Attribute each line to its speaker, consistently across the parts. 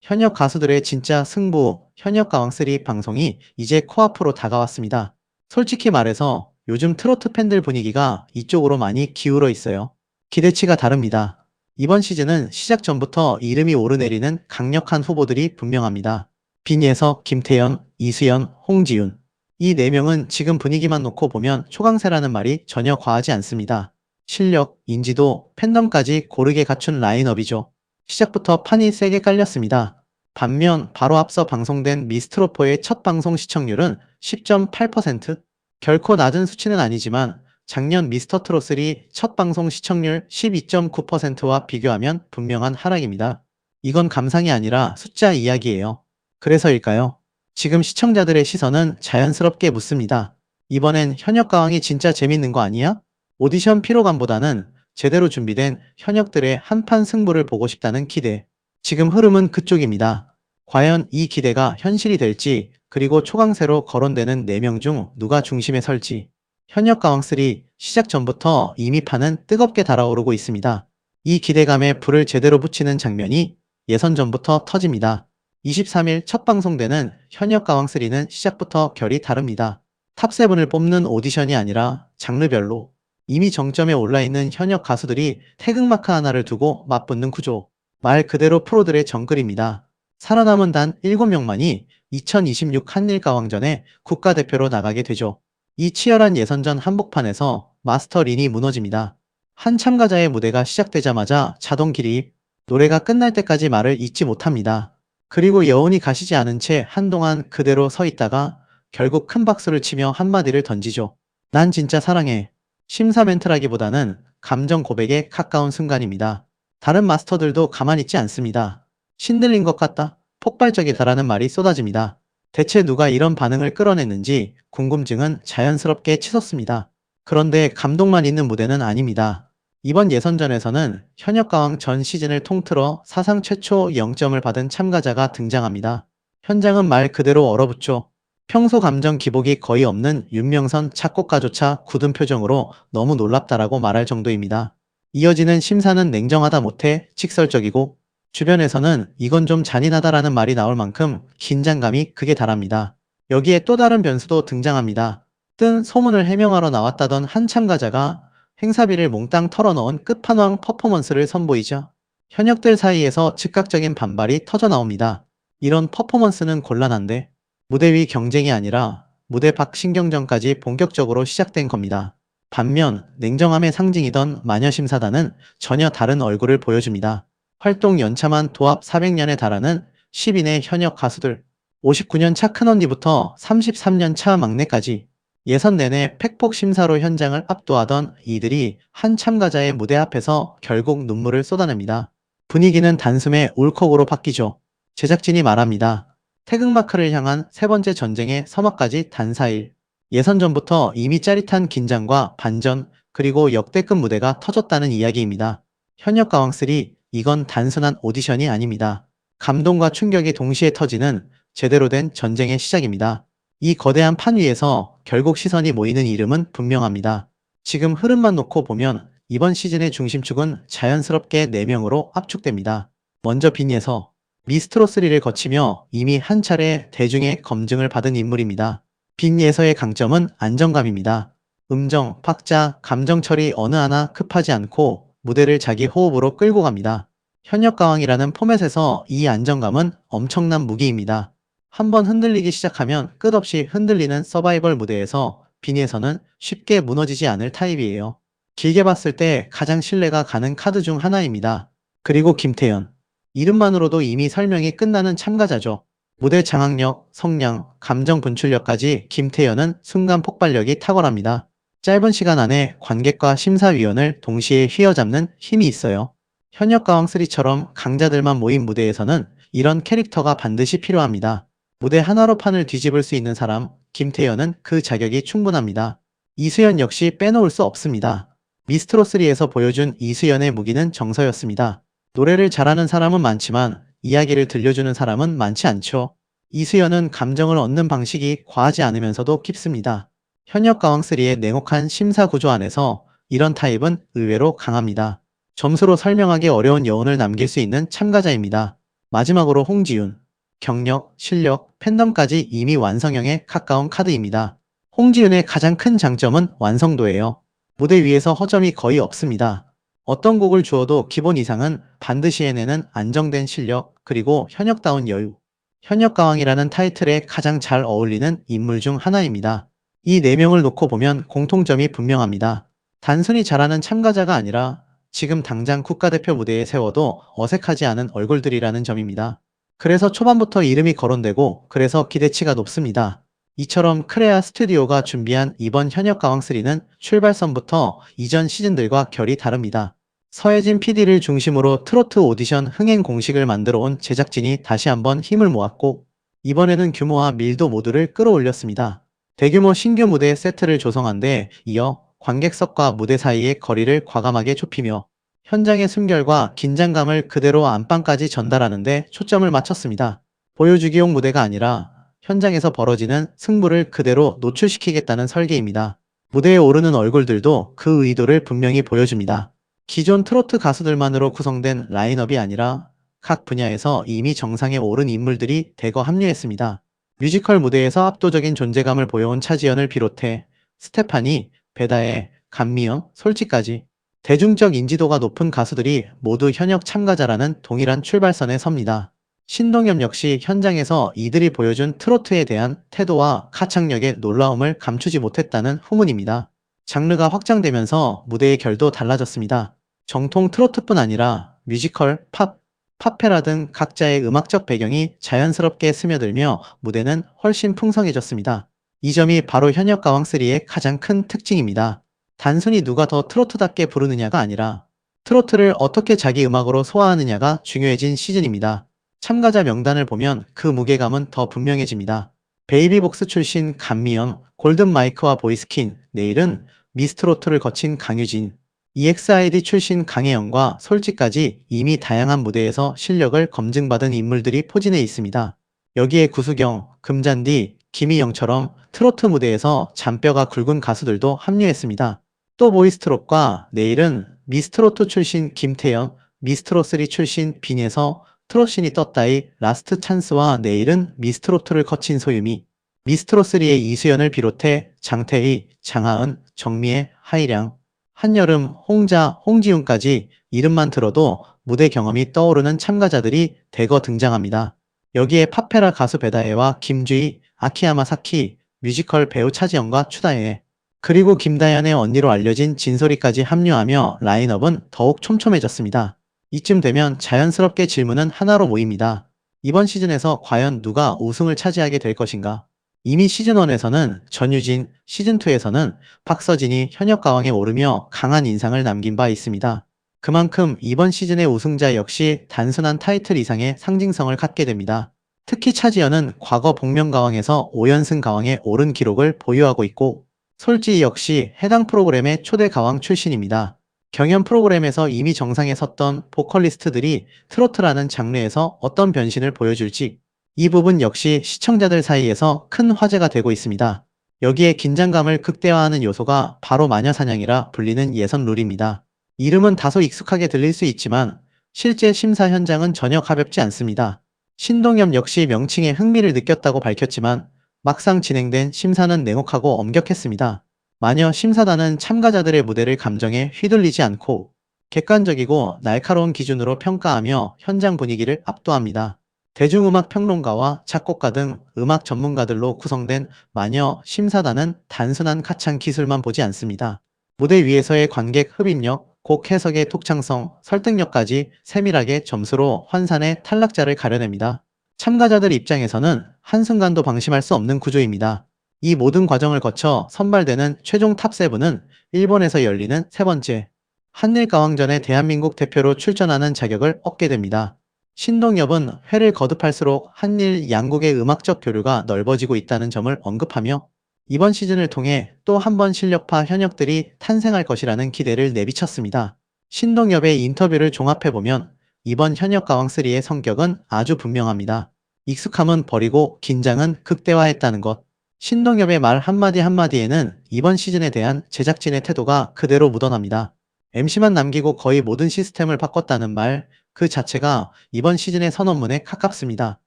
Speaker 1: 현역 가수들의 진짜 승부, 현역 가왕3 방송이 이제 코앞으로 다가왔습니다. 솔직히 말해서 요즘 트로트 팬들 분위기가 이쪽으로 많이 기울어 있어요. 기대치가 다릅니다. 이번 시즌은 시작 전부터 이름이 오르내리는 강력한 후보들이 분명합니다. 빈예석, 김태연, 이수연, 홍지윤. 이 4명은 지금 분위기만 놓고 보면 초강세라는 말이 전혀 과하지 않습니다. 실력, 인지도, 팬덤까지 고르게 갖춘 라인업이죠. 시작부터 판이 세게 깔렸습니다. 반면 바로 앞서 방송된 미스트로퍼의 첫 방송 시청률은 10.8%. 결코 낮은 수치는 아니지만 작년 미스터트롯3 첫 방송 시청률 12.9%와 비교하면 분명한 하락입니다. 이건 감상이 아니라 숫자 이야기예요. 그래서일까요? 지금 시청자들의 시선은 자연스럽게 묻습니다. 이번엔 현역 가왕이 진짜 재밌는 거 아니야? 오디션 피로감보다는 제대로 준비된 현역들의 한판 승부를 보고 싶다는 기대. 지금 흐름은 그쪽입니다. 과연 이 기대가 현실이 될지, 그리고 초강세로 거론되는 4명 중 누가 중심에 설지. 현역 가왕3 시작 전부터 이미 판은 뜨겁게 달아오르고 있습니다. 이 기대감에 불을 제대로 붙이는 장면이 예선 전부터 터집니다. 23일 첫 방송되는 현역 가왕3는 시작부터 결이 다릅니다. 탑7을 뽑는 오디션이 아니라 장르별로 이미 정점에 올라있는 현역 가수들이 태극마크 하나를 두고 맞붙는 구조. 말 그대로 프로들의 정글입니다. 살아남은 단 7명만이 2026 한일가왕전에 국가대표로 나가게 되죠. 이 치열한 예선전 한복판에서 마스터 린이 무너집니다. 한 참가자의 무대가 시작되자마자 자동 기립, 노래가 끝날 때까지 말을 잇지 못합니다. 그리고 여운이 가시지 않은 채 한동안 그대로 서 있다가 결국 큰 박수를 치며 한마디를 던지죠. 난 진짜 사랑해. 심사 멘트라기보다는 감정 고백에 가까운 순간입니다. 다른 마스터들도 가만히 있지 않습니다. 신들린 것 같다, 폭발적이다라는 말이 쏟아집니다. 대체 누가 이런 반응을 끌어냈는지 궁금증은 자연스럽게 치솟습니다. 그런데 감동만 있는 무대는 아닙니다. 이번 예선전에서는 현역가왕 전 시즌을 통틀어 사상 최초 0점을 받은 참가자가 등장합니다. 현장은 말 그대로 얼어붙죠. 평소 감정 기복이 거의 없는 윤명선 작곡가조차 굳은 표정으로 너무 놀랍다라고 말할 정도입니다. 이어지는 심사는 냉정하다 못해 직설적이고, 주변에서는 이건 좀 잔인하다라는 말이 나올 만큼 긴장감이 극에 달합니다. 여기에 또 다른 변수도 등장합니다. 뜬 소문을 해명하러 나왔다던 한 참가자가 행사비를 몽땅 털어넣은 끝판왕 퍼포먼스를 선보이자 현역들 사이에서 즉각적인 반발이 터져 나옵니다. 이런 퍼포먼스는 곤란한데 무대 위 경쟁이 아니라 무대 밖 신경전까지 본격적으로 시작된 겁니다. 반면 냉정함의 상징이던 마녀심사단은 전혀 다른 얼굴을 보여줍니다. 활동 연차만 도합 400년에 달하는 10인의 현역 가수들, 59년 차 큰언니부터 33년 차 막내까지 예선 내내 팩폭 심사로 현장을 압도하던 이들이 한 참가자의 무대 앞에서 결국 눈물을 쏟아냅니다. 분위기는 단숨에 울컥으로 바뀌죠. 제작진이 말합니다. 태극마크를 향한 세 번째 전쟁의 서막까지 단 4일. 예선 전부터 이미 짜릿한 긴장과 반전, 그리고 역대급 무대가 터졌다는 이야기입니다. 현역 가왕3, 이건 단순한 오디션이 아닙니다. 감동과 충격이 동시에 터지는 제대로 된 전쟁의 시작입니다. 이 거대한 판 위에서 결국 시선이 모이는 이름은 분명합니다. 지금 흐름만 놓고 보면 이번 시즌의 중심축은 자연스럽게 4명으로 압축됩니다. 먼저 빈예서, 미스트롯3를 거치며 이미 한 차례 대중의 검증을 받은 인물입니다. 빈예서의 강점은 안정감입니다. 음정, 박자, 감정 처리 어느 하나 급하지 않고 무대를 자기 호흡으로 끌고 갑니다. 현역 가왕이라는 포맷에서 이 안정감은 엄청난 무기입니다. 한번 흔들리기 시작하면 끝없이 흔들리는 서바이벌 무대에서 빈예서는 쉽게 무너지지 않을 타입이에요. 길게 봤을 때 가장 신뢰가 가는 카드 중 하나입니다. 그리고 김태연. 이름만으로도 이미 설명이 끝나는 참가자죠. 무대 장악력, 성량, 감정 분출력까지 김태연은 순간 폭발력이 탁월합니다. 짧은 시간 안에 관객과 심사위원을 동시에 휘어잡는 힘이 있어요. 현역 가왕3처럼 강자들만 모인 무대에서는 이런 캐릭터가 반드시 필요합니다. 무대 하나로 판을 뒤집을 수 있는 사람, 김태연은 그 자격이 충분합니다. 이수연 역시 빼놓을 수 없습니다. 미스트롯3에서 보여준 이수연의 무기는 정서였습니다. 노래를 잘하는 사람은 많지만 이야기를 들려주는 사람은 많지 않죠. 이수연은 감정을 얻는 방식이 과하지 않으면서도 깊습니다. 현역 가왕3의 냉혹한 심사 구조 안에서 이런 타입은 의외로 강합니다. 점수로 설명하기 어려운 여운을 남길 수 있는 참가자입니다. 마지막으로 홍지윤. 경력, 실력, 팬덤까지 이미 완성형에 가까운 카드입니다. 홍지윤의 가장 큰 장점은 완성도예요. 무대 위에서 허점이 거의 없습니다. 어떤 곡을 주어도 기본 이상은 반드시 해내는 안정된 실력, 그리고 현역다운 여유. 현역가왕이라는 타이틀에 가장 잘 어울리는 인물 중 하나입니다. 이 네 명을 놓고 보면 공통점이 분명합니다. 단순히 잘하는 참가자가 아니라 지금 당장 국가대표 무대에 세워도 어색하지 않은 얼굴들이라는 점입니다. 그래서 초반부터 이름이 거론되고 그래서 기대치가 높습니다. 이처럼 크레아 스튜디오가 준비한 이번 현역가왕3는 출발선부터 이전 시즌들과 결이 다릅니다. 서혜진 PD를 중심으로 트로트 오디션 흥행 공식을 만들어 온 제작진이 다시 한번 힘을 모았고, 이번에는 규모와 밀도 모두를 끌어올렸습니다. 대규모 신규 무대 세트를 조성한 데 이어 관객석과 무대 사이의 거리를 과감하게 좁히며 현장의 숨결과 긴장감을 그대로 안방까지 전달하는 데 초점을 맞췄습니다. 보여주기용 무대가 아니라 현장에서 벌어지는 승부를 그대로 노출시키겠다는 설계입니다. 무대에 오르는 얼굴들도 그 의도를 분명히 보여줍니다. 기존 트로트 가수들만으로 구성된 라인업이 아니라 각 분야에서 이미 정상에 오른 인물들이 대거 합류했습니다. 뮤지컬 무대에서 압도적인 존재감을 보여온 차지연을 비롯해 스테파니, 배다혜, 감미영, 솔지까지 대중적 인지도가 높은 가수들이 모두 현역 참가자라는 동일한 출발선에 섭니다. 신동엽 역시 현장에서 이들이 보여준 트로트에 대한 태도와 가창력의 놀라움을 감추지 못했다는 후문입니다. 장르가 확장되면서 무대의 결도 달라졌습니다. 정통 트로트뿐 아니라 뮤지컬, 팝, 파페라 등 각자의 음악적 배경이 자연스럽게 스며들며 무대는 훨씬 풍성해졌습니다. 이 점이 바로 현역가왕3의 가장 큰 특징입니다. 단순히 누가 더 트로트답게 부르느냐가 아니라 트로트를 어떻게 자기 음악으로 소화하느냐가 중요해진 시즌입니다. 참가자 명단을 보면 그 무게감은 더 분명해집니다. 베이비복스 출신 감미영, 골든마이크와 보이스킨, 내일은 미스트로트를 거친 강유진, EXID 출신 강혜영과 솔지까지 이미 다양한 무대에서 실력을 검증받은 인물들이 포진해 있습니다. 여기에 구수경, 금잔디, 김희영처럼 트로트 무대에서 잔뼈가 굵은 가수들도 합류했습니다. 또 보이스트롯과 내일은 미스트로트 출신 김태현, 미스트롯3 출신 빈에서 트롯신이 떴다의 라스트 찬스와 내일은 미스트로트를 거친 소유미, 미스트롯3의 이수연을 비롯해 장태희, 장하은, 정미애, 하이량, 한여름, 홍자, 홍지윤까지 이름만 들어도 무대 경험이 떠오르는 참가자들이 대거 등장합니다. 여기에 파페라 가수 배다혜와 김주희, 아키야마 사키, 뮤지컬 배우 차지연과 추다혜, 그리고 김다현의 언니로 알려진 진솔이까지 합류하며 라인업은 더욱 촘촘해졌습니다. 이쯤 되면 자연스럽게 질문은 하나로 모입니다. 이번 시즌에서 과연 누가 우승을 차지하게 될 것인가? 이미 시즌1에서는 전유진, 시즌2에서는 박서진이 현역가왕에 오르며 강한 인상을 남긴 바 있습니다. 그만큼 이번 시즌의 우승자 역시 단순한 타이틀 이상의 상징성을 갖게 됩니다. 특히 차지연은 과거 복면가왕에서 5연승 가왕에 오른 기록을 보유하고 있고, 솔지 역시 해당 프로그램의 초대 가왕 출신입니다. 경연 프로그램에서 이미 정상에 섰던 보컬리스트들이 트로트라는 장르에서 어떤 변신을 보여줄지, 이 부분 역시 시청자들 사이에서 큰 화제가 되고 있습니다. 여기에 긴장감을 극대화하는 요소가 바로 마녀사냥이라 불리는 예선 룰입니다. 이름은 다소 익숙하게 들릴 수 있지만 실제 심사 현장은 전혀 가볍지 않습니다. 신동엽 역시 명칭에 흥미를 느꼈다고 밝혔지만 막상 진행된 심사는 냉혹하고 엄격했습니다. 마녀 심사단은 참가자들의 무대를 감정에 휘둘리지 않고 객관적이고 날카로운 기준으로 평가하며 현장 분위기를 압도합니다. 대중음악 평론가와 작곡가 등 음악 전문가들로 구성된 마녀 심사단은 단순한 가창 기술만 보지 않습니다. 무대 위에서의 관객 흡입력, 곡 해석의 독창성, 설득력까지 세밀하게 점수로 환산해 탈락자를 가려냅니다. 참가자들 입장에서는 한순간도 방심할 수 없는 구조입니다. 이 모든 과정을 거쳐 선발되는 최종 탑7은 일본에서 열리는 세 번째 한일가왕전에 대한민국 대표로 출전하는 자격을 얻게 됩니다. 신동엽은 회를 거듭할수록 한일 양국의 음악적 교류가 넓어지고 있다는 점을 언급하며 이번 시즌을 통해 또 한 번 실력파 현역들이 탄생할 것이라는 기대를 내비쳤습니다. 신동엽의 인터뷰를 종합해보면 이번 현역가왕3의 성격은 아주 분명합니다. 익숙함은 버리고 긴장은 극대화했다는 것. 신동엽의 말 한마디 한마디에는 이번 시즌에 대한 제작진의 태도가 그대로 묻어납니다. MC만 남기고 거의 모든 시스템을 바꿨다는 말 그 자체가 이번 시즌의 선언문에 가깝습니다.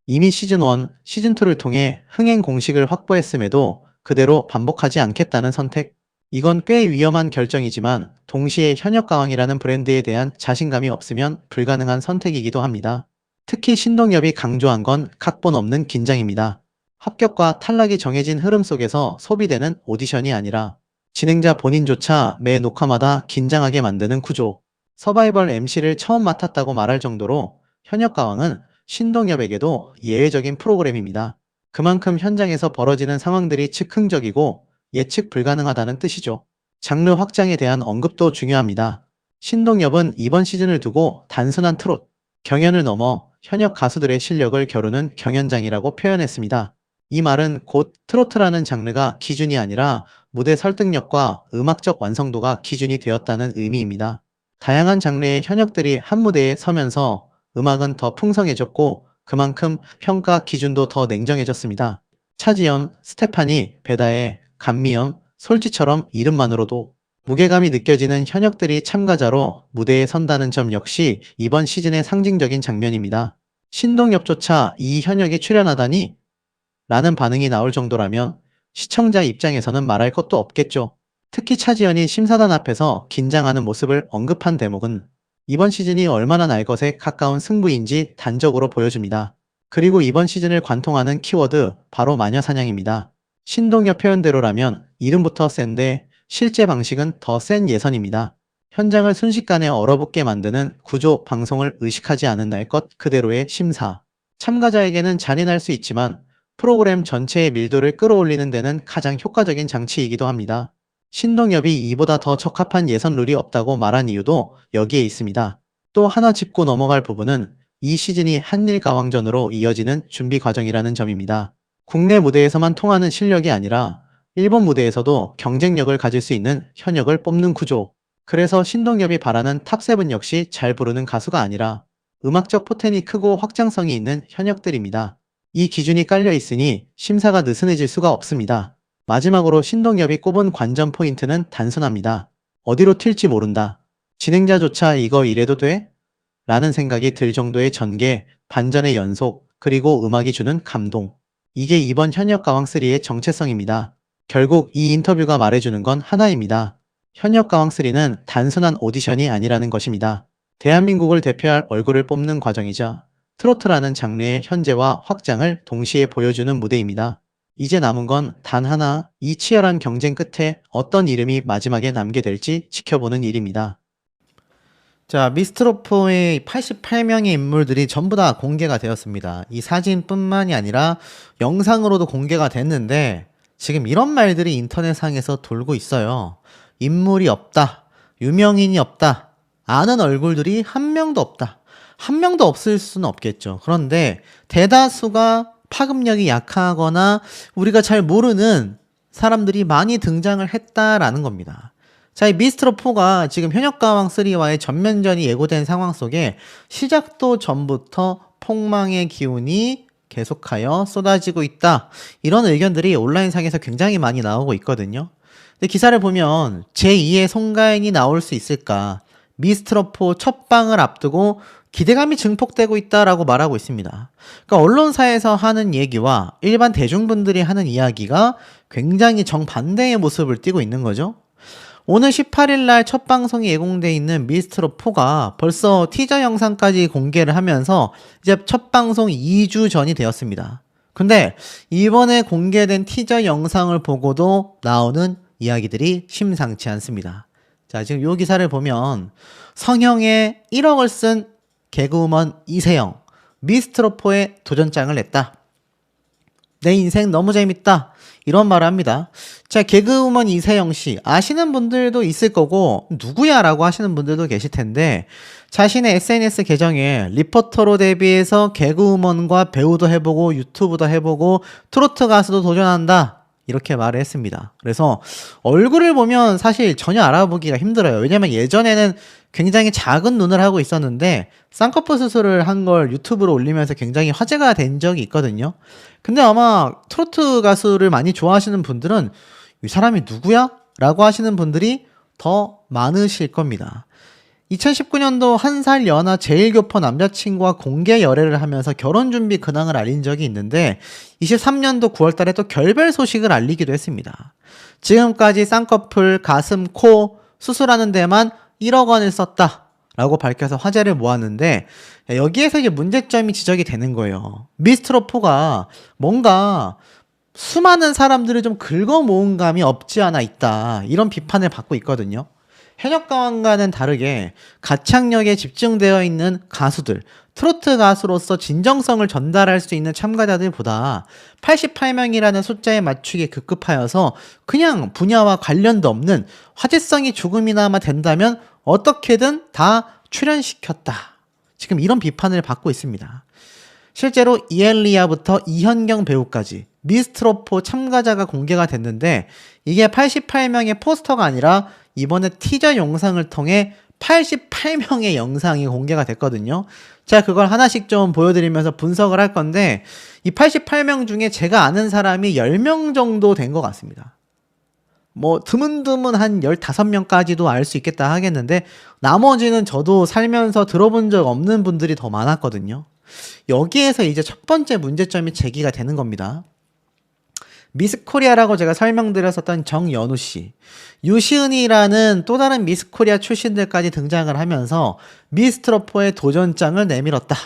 Speaker 1: 이미 시즌 1, 시즌 2를 통해 흥행 공식을 확보했음에도 그대로 반복하지 않겠다는 선택. 이건 꽤 위험한 결정이지만 동시에 현역가왕이라는 브랜드에 대한 자신감이 없으면 불가능한 선택이기도 합니다. 특히 신동엽이 강조한 건 각본 없는 긴장입니다. 합격과 탈락이 정해진 흐름 속에서 소비되는 오디션이 아니라 진행자 본인조차 매 녹화마다 긴장하게 만드는 구조. 서바이벌 MC를 처음 맡았다고 말할 정도로 현역가왕은 신동엽에게도 예외적인 프로그램입니다. 그만큼 현장에서 벌어지는 상황들이 즉흥적이고 예측 불가능하다는 뜻이죠. 장르 확장에 대한 언급도 중요합니다. 신동엽은 이번 시즌을 두고 단순한 트롯, 경연을 넘어 현역 가수들의 실력을 겨루는 경연장이라고 표현했습니다. 이 말은 곧 트로트라는 장르가 기준이 아니라 무대 설득력과 음악적 완성도가 기준이 되었다는 의미입니다. 다양한 장르의 현역들이 한 무대에 서면서 음악은 더 풍성해졌고 그만큼 평가 기준도 더 냉정해졌습니다. 차지연, 스테파니, 배다혜, 감미연, 솔지처럼 이름만으로도 무게감이 느껴지는 현역들이 참가자로 무대에 선다는 점 역시 이번 시즌의 상징적인 장면입니다. 신동엽조차 이 현역에 출연하다니? 라는 반응이 나올 정도라면 시청자 입장에서는 말할 것도 없겠죠. 특히 차지연이 심사단 앞에서 긴장하는 모습을 언급한 대목은 이번 시즌이 얼마나 날 것에 가까운 승부인지 단적으로 보여줍니다. 그리고 이번 시즌을 관통하는 키워드 바로 마녀사냥입니다. 신동엽 표현대로라면 이름부터 센데 실제 방식은 더 센 예선입니다. 현장을 순식간에 얼어붙게 만드는 구조 방송을 의식하지 않은 날 것 그대로의 심사. 참가자에게는 잔인할 수 있지만 프로그램 전체의 밀도를 끌어올리는 데는 가장 효과적인 장치이기도 합니다. 신동엽이 이보다 더 적합한 예선 룰이 없다고 말한 이유도 여기에 있습니다. 또 하나 짚고 넘어갈 부분은 이 시즌이 한일가왕전으로 이어지는 준비 과정이라는 점입니다. 국내 무대에서만 통하는 실력이 아니라 일본 무대에서도 경쟁력을 가질 수 있는 현역을 뽑는 구조. 그래서 신동엽이 바라는 탑7 역시 잘 부르는 가수가 아니라 음악적 포텐이 크고 확장성이 있는 현역들입니다. 이 기준이 깔려 있으니 심사가 느슨해질 수가 없습니다. 마지막으로 신동엽이 꼽은 관전 포인트는 단순합니다. 어디로 튈지 모른다. 진행자조차 이거 이래도 돼? 라는 생각이 들 정도의 전개, 반전의 연속, 그리고 음악이 주는 감동. 이게 이번 현역가왕3의 정체성입니다. 결국 이 인터뷰가 말해주는 건 하나입니다. 현역가왕3는 단순한 오디션이 아니라는 것입니다. 대한민국을 대표할 얼굴을 뽑는 과정이자 트로트라는 장르의 현재와 확장을 동시에 보여주는 무대입니다. 이제 남은 건 단 하나, 이 치열한 경쟁 끝에 어떤 이름이 마지막에 남게 될지 지켜보는 일입니다.
Speaker 2: 자, 미스트로포의 88명의 인물들이 전부 다 공개가 되었습니다. 이 사진뿐만이 아니라 영상으로도 공개가 됐는데 지금 이런 말들이 인터넷상에서 돌고 있어요. 인물이 없다. 유명인이 없다. 아는 얼굴들이 한 명도 없다. 한 명도 없을 수는 없겠죠. 그런데 대다수가 파급력이 약하거나 우리가 잘 모르는 사람들이 많이 등장을 했다라는 겁니다. 자, 이 미스트롯4가 지금 현역가왕3와의 전면전이 예고된 상황 속에 시작도 전부터 폭망의 기운이 계속하여 쏟아지고 있다. 이런 의견들이 온라인상에서 굉장히 많이 나오고 있거든요. 근데 기사를 보면 제2의 송가인이 나올 수 있을까? 미스트롯4 첫 방을 앞두고 기대감이 증폭되고 있다라고 말하고 있습니다. 그러니까 언론사에서 하는 얘기와 일반 대중분들이 하는 이야기가 굉장히 정반대의 모습을 띠고 있는 거죠. 오늘 18일 날 첫 방송이 예공돼 있는 미스트롯4가 벌써 티저 영상까지 공개를 하면서 이제 첫 방송 2주 전이 되었습니다. 근데 이번에 공개된 티저 영상을 보고도 나오는 이야기들이 심상치 않습니다. 자, 지금 이 기사를 보면 성형에 1억을 쓴 개그우먼 이세영, 미스트롯4에 도전장을 냈다. 내 인생 너무 재밌다. 이런 말을 합니다. 자, 개그우먼 이세영 씨 아시는 분들도 있을 거고 누구야? 라고 하시는 분들도 계실 텐데 자신의 SNS 계정에 리포터로 데뷔해서 개그우먼과 배우도 해보고 유튜브도 해보고 트로트 가수도 도전한다. 이렇게 말을 했습니다. 그래서 얼굴을 보면 사실 전혀 알아보기가 힘들어요. 왜냐면 예전에는 굉장히 작은 눈을 하고 있었는데 쌍꺼풀 수술을 한 걸 유튜브로 올리면서 굉장히 화제가 된 적이 있거든요. 근데 아마 트로트 가수를 많이 좋아하시는 분들은 이 사람이 누구야? 라고 하시는 분들이 더 많으실 겁니다. 2019년도 한 살 연하 제1교포 남자친구와 공개 열애를 하면서 결혼 준비 근황을 알린 적이 있는데 23년도 9월 달에 또 결별 소식을 알리기도 했습니다. 지금까지 쌍꺼풀, 가슴, 코 수술하는 데만 1억 원을 썼다 라고 밝혀서 화제를 모았는데 여기에서 이제 문제점이 지적이 되는 거예요. 미스트롯4가 뭔가 수많은 사람들을 좀 긁어 모은 감이 없지 않아 있다. 이런 비판을 받고 있거든요. 현역가왕과는 다르게 가창력에 집중되어 있는 가수들, 트로트 가수로서 진정성을 전달할 수 있는 참가자들보다 88명이라는 숫자에 맞추기 급급하여서 그냥 분야와 관련도 없는 화제성이 조금이나마 된다면 어떻게든 다 출연시켰다. 지금 이런 비판을 받고 있습니다. 실제로 이엘리아부터 이현경 배우까지 미스트롯4 참가자가 공개가 됐는데 이게 88명의 포스터가 아니라 이번에 티저 영상을 통해 88명의 영상이 공개가 됐거든요. 자, 그걸 하나씩 좀 보여드리면서 분석을 할 건데 이 88명 중에 제가 아는 사람이 10명 정도 된 것 같습니다. 뭐 드문드문 한 15명까지도 알 수 있겠다 하겠는데 나머지는 저도 살면서 들어본 적 없는 분들이 더 많았거든요. 여기에서 이제 첫 번째 문제점이 제기가 되는 겁니다. 미스코리아라고 제가 설명드렸었던 정연우 씨, 유시은이라는 또 다른 미스코리아 출신들까지 등장을 하면서 미스트롯4의 도전장을 내밀었다.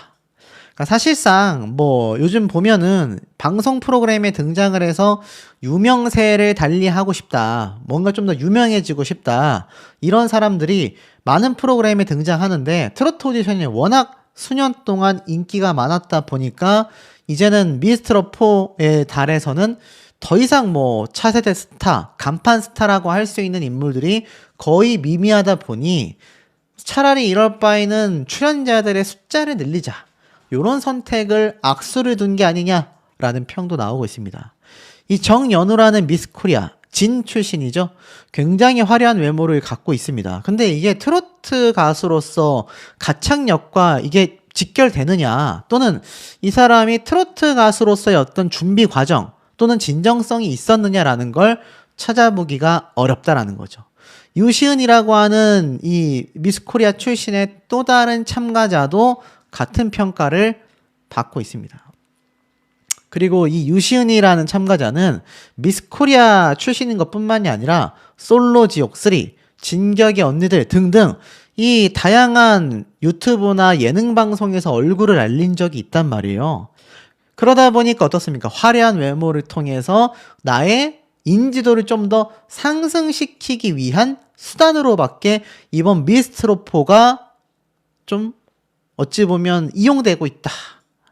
Speaker 2: 그러니까 사실상 뭐 요즘 보면은 방송 프로그램에 등장을 해서 유명세를 달리하고 싶다, 뭔가 좀 더 유명해지고 싶다, 이런 사람들이 많은 프로그램에 등장하는데 트로트 오디션이 워낙 수년 동안 인기가 많았다 보니까 이제는 미스트롯4의 달에서는 더 이상 뭐 차세대 스타, 간판 스타라고 할 수 있는 인물들이 거의 미미하다 보니 차라리 이럴 바에는 출연자들의 숫자를 늘리자, 이런 선택을 악수를 둔 게 아니냐라는 평도 나오고 있습니다. 이 정연우라는 미스코리아 진 출신이죠. 굉장히 화려한 외모를 갖고 있습니다. 근데 이게 트로트 가수로서 가창력과 이게 직결되느냐, 또는 이 사람이 트로트 가수로서의 어떤 준비 과정 또는 진정성이 있었느냐라는 걸 찾아보기가 어렵다라는 거죠. 유시은이라고 하는 이 미스코리아 출신의 또 다른 참가자도 같은 평가를 받고 있습니다. 그리고 이 유시은이라는 참가자는 미스코리아 출신인 것뿐만이 아니라 솔로 지옥3, 진격의 언니들 등등 이 다양한 유튜브나 예능 방송에서 얼굴을 알린 적이 있단 말이에요. 그러다 보니까 어떻습니까? 화려한 외모를 통해서 나의 인지도를 좀 더 상승시키기 위한 수단으로밖에 이번 미스트롯4가 좀 어찌 보면 이용되고 있다.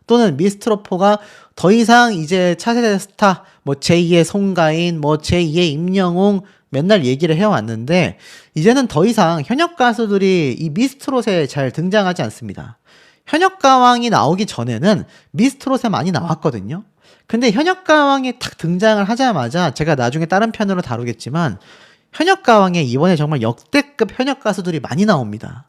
Speaker 2: 또는 미스트롯4가 더 이상 이제 차세대 스타, 뭐 제2의 송가인, 뭐 제2의 임영웅 맨날 얘기를 해왔는데 이제는 더 이상 현역 가수들이 이 미스트롯에 잘 등장하지 않습니다. 현역가왕이 나오기 전에는 미스트롯에 많이 나왔거든요. 근데 현역가왕이 탁 등장을 하자마자 제가 나중에 다른 편으로 다루겠지만 현역가왕에 이번에 정말 역대급 현역 가수들이 많이 나옵니다.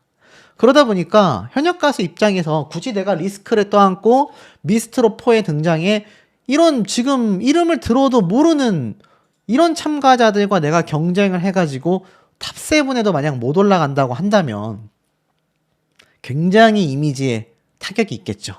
Speaker 2: 그러다 보니까 현역 가수 입장에서 굳이 내가 리스크를 떠안고 미스트롯4에 등장해 이런 지금 이름을 들어도 모르는 이런 참가자들과 내가 경쟁을 해가지고 탑7에도 만약 못 올라간다고 한다면 굉장히 이미지에 타격이 있겠죠.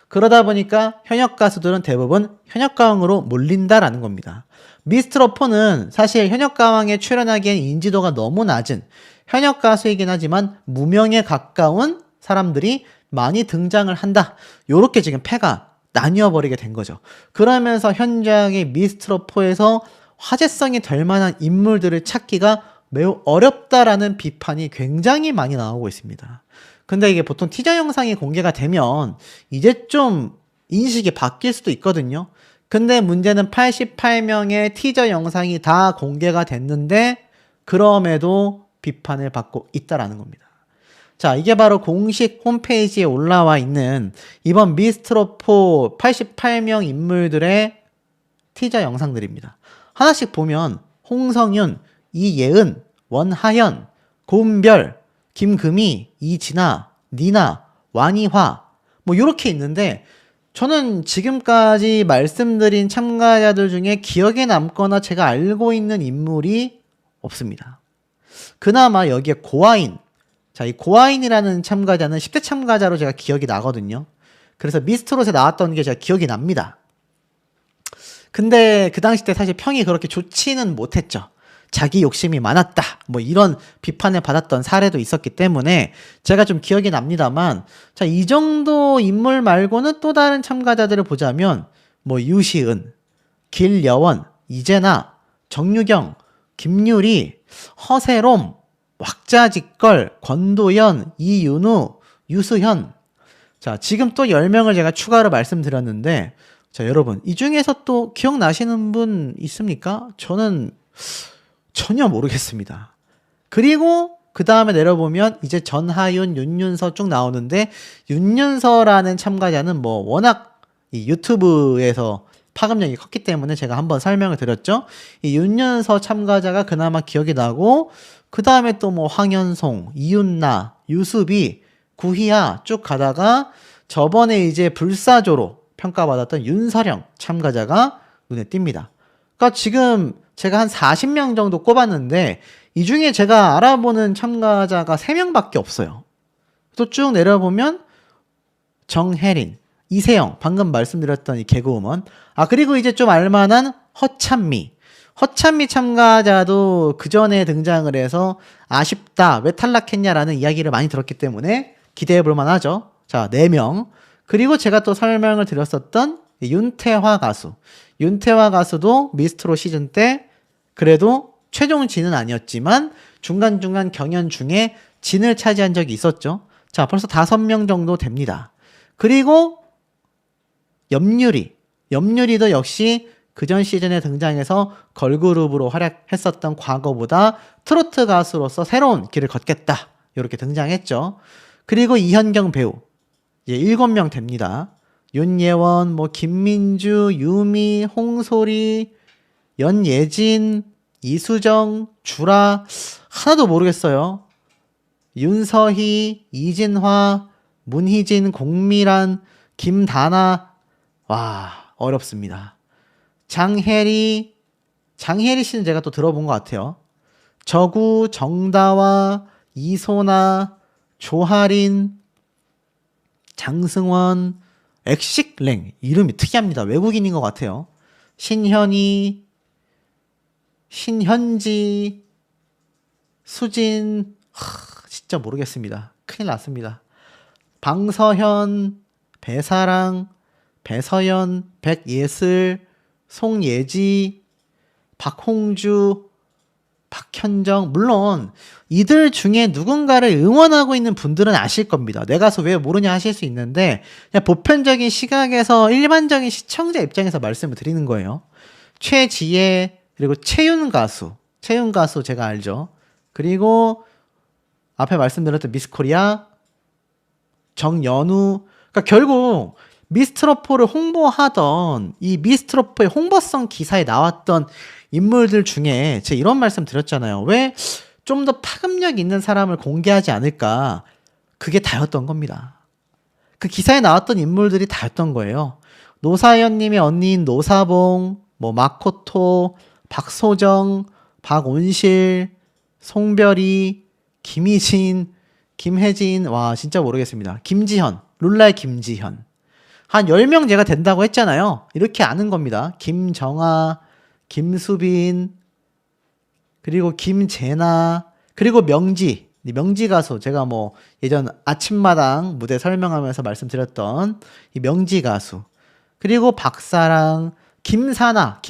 Speaker 2: 그러다 보니까 현역 가수들은 대부분 현역가왕으로 몰린다라는 겁니다. 미스트롯4는 사실 현역가왕에 출연하기엔 인지도가 너무 낮은 현역 가수이긴 하지만 무명에 가까운 사람들이 많이 등장을 한다. 요렇게 지금 패가 나뉘어버리게 된 거죠. 그러면서 현장의 미스트롯4에서 화제성이 될 만한 인물들을 찾기가 매우 어렵다라는 비판이 굉장히 많이 나오고 있습니다. 근데 이게 보통 티저 영상이 공개가 되면 이제 좀 인식이 바뀔 수도 있거든요. 근데 문제는 88명의 티저 영상이 다 공개가 됐는데 그럼에도 비판을 받고 있다라는 겁니다. 자, 이게 바로 공식 홈페이지에 올라와 있는 이번 미스트롯4 88명 인물들의 티저 영상들입니다. 하나씩 보면 홍성윤, 이예은, 원하연, 고은별, 김금희, 이진아, 니나, 완이화 뭐 이렇게 있는데 저는 지금까지 말씀드린 참가자들 중에 기억에 남거나 제가 알고 있는 인물이 없습니다. 그나마 여기에 고아인. 자, 이 고아인이라는 참가자는 10대 참가자로 제가 기억이 나거든요. 그래서 미스트롯에 나왔던 게 제가 기억이 납니다. 근데 그 당시 때 사실 평이 그렇게 좋지는 못했죠. 자기 욕심이 많았다. 뭐 이런 비판을 받았던 사례도 있었기 때문에 제가 좀 기억이 납니다만, 자, 이 정도 인물 말고는 또 다른 참가자들을 보자면 뭐 유시은, 길여원, 이재나, 정유경, 김유리, 허세롬, 왁자지껄, 권도연, 이윤우, 유수현. 자, 지금 또 10명을 제가 추가로 말씀드렸는데, 자, 여러분, 이 중에서 또 기억나시는 분 있습니까? 저는 전혀 모르겠습니다. 그리고 그 다음에 내려보면 이제 전하윤, 윤윤서 쭉 나오는데, 윤윤서라는 참가자는 뭐 워낙 이 유튜브에서 파급력이 컸기 때문에 제가 한번 설명을 드렸죠. 이 윤윤서 참가자가 그나마 기억이 나고, 그 다음에 또 뭐 황현송, 이윤나, 유수비, 구희아 쭉 가다가 저번에 이제 불사조로 평가받았던 윤서령 참가자가 눈에 띕니다. 그러니까 지금 제가 한 40명 정도 꼽았는데 이 중에 제가 알아보는 참가자가 3명밖에 없어요. 또 쭉 내려보면 정혜린, 이세영, 방금 말씀드렸던 이 개그우먼, 그리고 이제 좀 알만한 허찬미 참가자도 그 전에 등장을 해서 아쉽다, 왜 탈락했냐라는 이야기를 많이 들었기 때문에 기대해 볼 만하죠. 자, 4명. 그리고 제가 또 설명을 드렸었던 윤태화 가수도 미스트롯 시즌 때 그래도 최종 진은 아니었지만 중간중간 경연 중에 진을 차지한 적이 있었죠. 자, 벌써 5명 정도 됩니다. 그리고 염유리도 역시 그전 시즌에 등장해서 걸그룹으로 활약했었던 과거보다 트로트 가수로서 새로운 길을 걷겠다, 이렇게 등장했죠. 그리고 이현경 배우, 이제 7명 됩니다. 윤예원, 뭐 김민주, 유미, 홍소리, 연예진, 이수정, 주라, 하나도 모르겠어요. 윤서희, 이진화, 문희진, 공미란, 김다나, 와, 어렵습니다. 장혜리 씨는 제가 또 들어본 것 같아요. 저구, 정다와, 이소나, 조하린, 장승원, 엑식랭, 이름이 특이합니다. 외국인인 것 같아요. 신현희, 신현지, 수진, 진짜 모르겠습니다. 큰일 났습니다. 방서현, 배사랑, 배서연, 백예슬, 송예지, 박홍주, 박현정, 물론 이들 중에 누군가를 응원하고 있는 분들은 아실 겁니다. 내 가수 왜 모르냐 하실 수 있는데, 그냥 보편적인 시각에서 일반적인 시청자 입장에서 말씀을 드리는 거예요. 최지혜, 그리고 채윤 가수 제가 알죠. 그리고 앞에 말씀드렸던 미스코리아, 정연우. 그러니까 결국 미스트롯4를 홍보하던 이 미스트롯4의 홍보성 기사에 나왔던 인물들 중에 제가 이런 말씀 드렸잖아요. 왜 좀 더 파급력 있는 사람을 공개하지 않을까? 그게 다였던 겁니다. 그 기사에 나왔던 인물들이 다였던 거예요. 노사연님의 언니인 노사봉, 뭐 마코토, 박소정, 박온실, 송별이, 김희진, 김혜진, 와 진짜 모르겠습니다. 김지현, 룰라의 김지현. 한 10명 제가 된다고 했잖아요. 이렇게 아는 겁니다. 김정아, 김수빈, 그리고 김재나, 그리고 명지 가수, 제가 뭐 예전 아침마당 무대 설명하면서 말씀드렸던 이 명지 가수, 그리고 박사랑, 김사나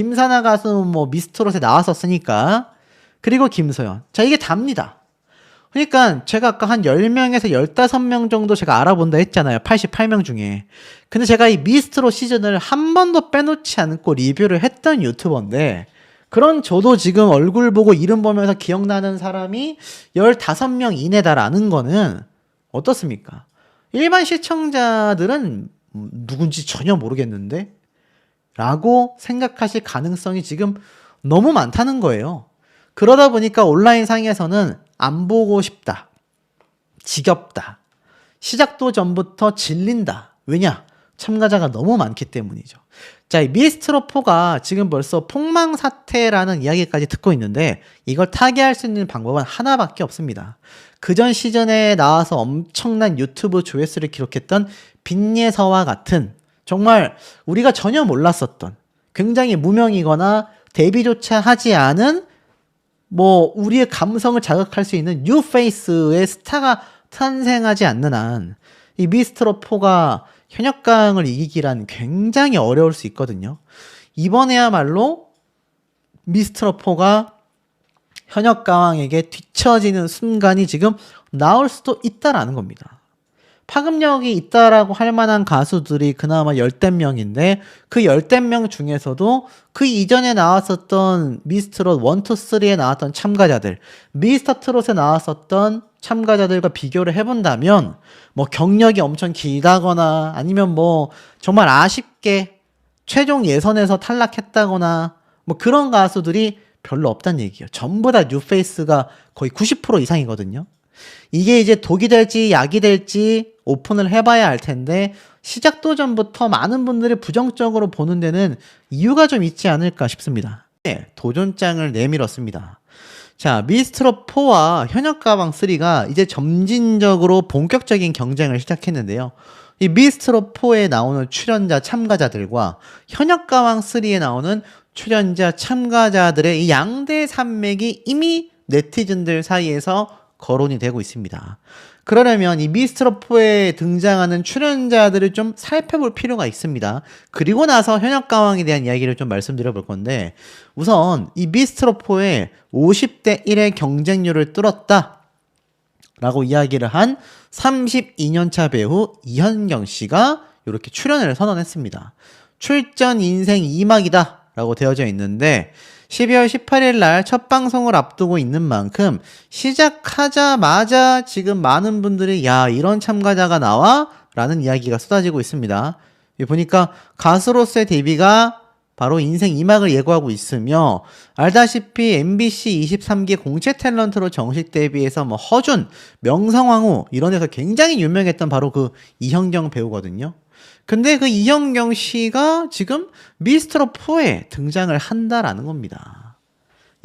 Speaker 2: 가수는 뭐 미스트롯에 나왔었으니까, 그리고 김소연. 자, 이게 답니다. 그러니까 제가 아까 한 10명에서 15명 정도 제가 알아본다 했잖아요. 88명 중에. 근데 제가 이 미스트롯 시즌을 한 번도 빼놓지 않고 리뷰를 했던 유튜버인데, 그런 저도 지금 얼굴 보고 이름 보면서 기억나는 사람이 15명 이내다라는 거는 어떻습니까? 일반 시청자들은 누군지 전혀 모르겠는데? 라고 생각하실 가능성이 지금 너무 많다는 거예요. 그러다 보니까 온라인 상에서는 안 보고 싶다, 지겹다, 시작도 전부터 질린다. 왜냐? 참가자가 너무 많기 때문이죠. 자, 이 미스트롯4가 지금 벌써 폭망 사태라는 이야기까지 듣고 있는데 이걸 타개할 수 있는 방법은 하나밖에 없습니다. 그전 시즌에 나와서 엄청난 유튜브 조회수를 기록했던 빈예서와 같은 정말 우리가 전혀 몰랐었던 굉장히 무명이거나 데뷔조차 하지 않은 뭐 우리의 감성을 자극할 수 있는 뉴페이스의 스타가 탄생하지 않는 한 이 미스트롯4가 현역강을 이기기란 굉장히 어려울 수 있거든요. 이번에야말로 미스트롯4가 현역가왕에게 뒤처지는 순간이 지금 나올 수도 있다라는 겁니다. 파급력이 있다라고 할 만한 가수들이 그나마 열댓 명인데 그 열댓 명 중에서도 그 이전에 나왔었던 미스트롯 1, 2, 3에 나왔던 참가자들, 미스터트롯에 나왔었던 참가자들과 비교를 해본다면 뭐 경력이 엄청 길다거나 아니면 뭐 정말 아쉽게 최종 예선에서 탈락했다거나 뭐 그런 가수들이 별로 없다는 얘기예요. 전부 다 뉴페이스가 거의 90% 이상이거든요. 이게 이제 독이 될지 약이 될지 오픈을 해봐야 알 텐데 시작도 전부터 많은 분들이 부정적으로 보는 데는 이유가 좀 있지 않을까 싶습니다. 네, 도전장을 내밀었습니다. 자, 미스트롯4와 현역가왕3가 이제 점진적으로 본격적인 경쟁을 시작했는데요. 이 미스트롯4에 나오는 출연자 참가자들과 현역가왕3에 나오는 출연자 참가자들의 이 양대 산맥이 이미 네티즌들 사이에서 거론이 되고 있습니다. 그러려면 이 미스트롯4에 등장하는 출연자들을 좀 살펴볼 필요가 있습니다. 그리고 나서 현역가왕에 대한 이야기를 좀 말씀드려 볼 건데 우선 이 미스트롯4의 50대 1의 경쟁률을 뚫었다 라고 이야기를 한 32년차 배우 이현경 씨가 이렇게 출연을 선언했습니다. 출전 인생 2막이다 라고 되어져 있는데 12월 18일 날 첫 방송을 앞두고 있는 만큼 시작하자마자 지금 많은 분들이 야 이런 참가자가 나와? 라는 이야기가 쏟아지고 있습니다. 보니까 가수로서의 데뷔가 바로 인생 2막을 예고하고 있으며 알다시피 MBC 23기 공채 탤런트로 정식 데뷔해서 뭐 허준, 명성황후 이런 데서 굉장히 유명했던 바로 그 이현경 배우거든요. 근데 그 이현경 씨가 지금 미스트롯4에 등장을 한다라는 겁니다.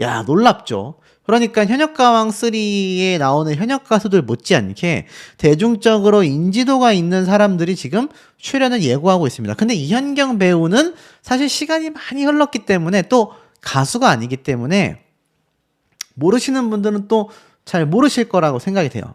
Speaker 2: 야, 놀랍죠? 그러니까 현역가왕 3에 나오는 현역 가수들 못지않게 대중적으로 인지도가 있는 사람들이 지금 출연을 예고하고 있습니다. 근데 이현경 배우는 사실 시간이 많이 흘렀기 때문에 또 가수가 아니기 때문에 모르시는 분들은 또 잘 모르실 거라고 생각이 돼요.